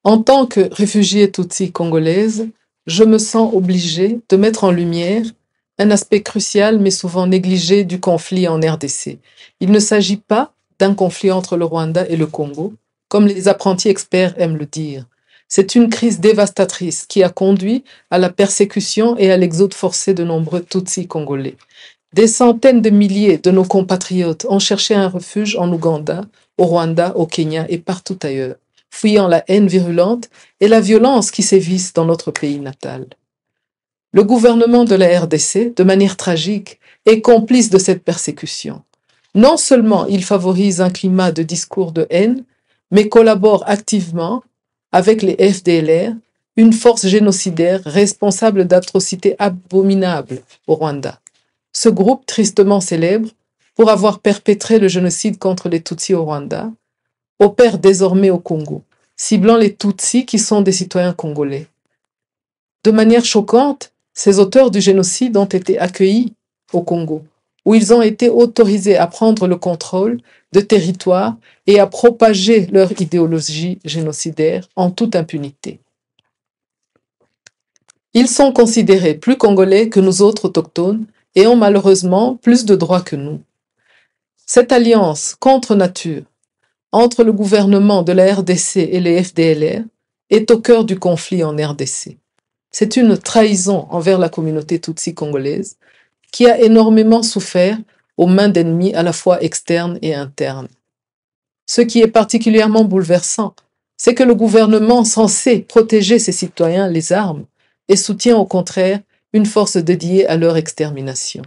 En tant que réfugiée Tutsi congolaise, je me sens obligée de mettre en lumière un aspect crucial mais souvent négligé du conflit en RDC. Il ne s'agit pas d'un conflit entre le Rwanda et le Congo, comme les apprentis experts aiment le dire. C'est une crise dévastatrice qui a conduit à la persécution et à l'exode forcé de nombreux Tutsis congolais. Des centaines de milliers de nos compatriotes ont cherché un refuge en Ouganda, au Rwanda, au Kenya et partout ailleurs, fuyant la haine virulente et la violence qui sévissent dans notre pays natal. Le gouvernement de la RDC, de manière tragique, est complice de cette persécution. Non seulement il favorise un climat de discours de haine, mais collabore activement avec les FDLR, une force génocidaire responsable d'atrocités abominables au Rwanda. Ce groupe, tristement célèbre pour avoir perpétré le génocide contre les Tutsis au Rwanda, opère désormais au Congo, ciblant les Tutsis qui sont des citoyens congolais. De manière choquante, ces auteurs du génocide ont été accueillis au Congo, où ils ont été autorisés à prendre le contrôle de territoires et à propager leur idéologie génocidaire en toute impunité. Ils sont considérés plus congolais que nous autres autochtones et ont malheureusement plus de droits que nous. Cette alliance contre nature entre le gouvernement de la RDC et les FDLR est au cœur du conflit en RDC. C'est une trahison envers la communauté Tutsi congolaise qui a énormément souffert aux mains d'ennemis à la fois externes et internes. Ce qui est particulièrement bouleversant, c'est que le gouvernement censé protéger ses citoyens les arme et soutient au contraire une force dédiée à leur extermination.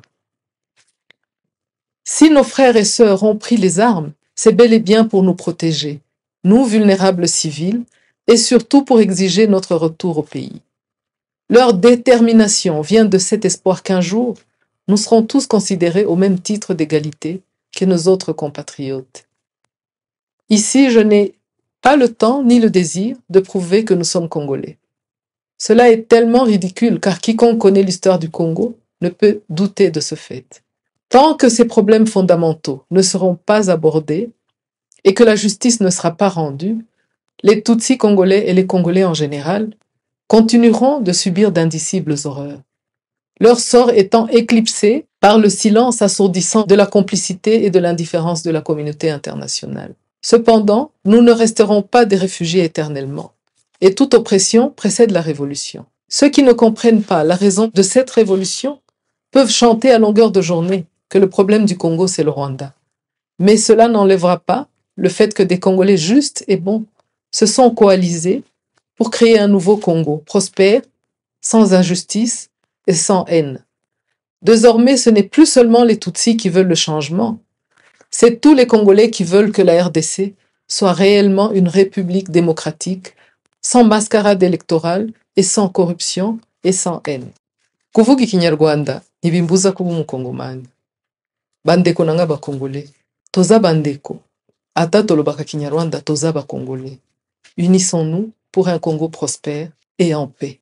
Si nos frères et sœurs ont pris les armes, c'est bel et bien pour nous protéger, nous vulnérables civils, et surtout pour exiger notre retour au pays. Leur détermination vient de cet espoir qu'un jour, nous serons tous considérés au même titre d'égalité que nos autres compatriotes. Ici, je n'ai pas le temps ni le désir de prouver que nous sommes Congolais. Cela est tellement ridicule car quiconque connaît l'histoire du Congo ne peut douter de ce fait. Tant que ces problèmes fondamentaux ne seront pas abordés et que la justice ne sera pas rendue, les Tutsis congolais et les Congolais en général continueront de subir d'indicibles horreurs, leur sort étant éclipsé par le silence assourdissant de la complicité et de l'indifférence de la communauté internationale. Cependant, nous ne resterons pas des réfugiés éternellement, et toute oppression précède la révolution. Ceux qui ne comprennent pas la raison de cette révolution peuvent chanter à longueur de journée que le problème du Congo, c'est le Rwanda. Mais cela n'enlèvera pas le fait que des Congolais justes et bons se sont coalisés pour créer un nouveau Congo, prospère, sans injustice et sans haine. Désormais, ce n'est plus seulement les Tutsis qui veulent le changement, c'est tous les Congolais qui veulent que la RDC soit réellement une république démocratique, sans mascarade électorale et sans corruption et sans haine. Kuvuga ikinyarwanda ntibimbuza kuba umukongomani. Bandeko nanga bakongolais, toza bandeko. Ata tolobaka kinyarwanda toza bakongolais. Unissons-nous pour un Congo prospère et en paix.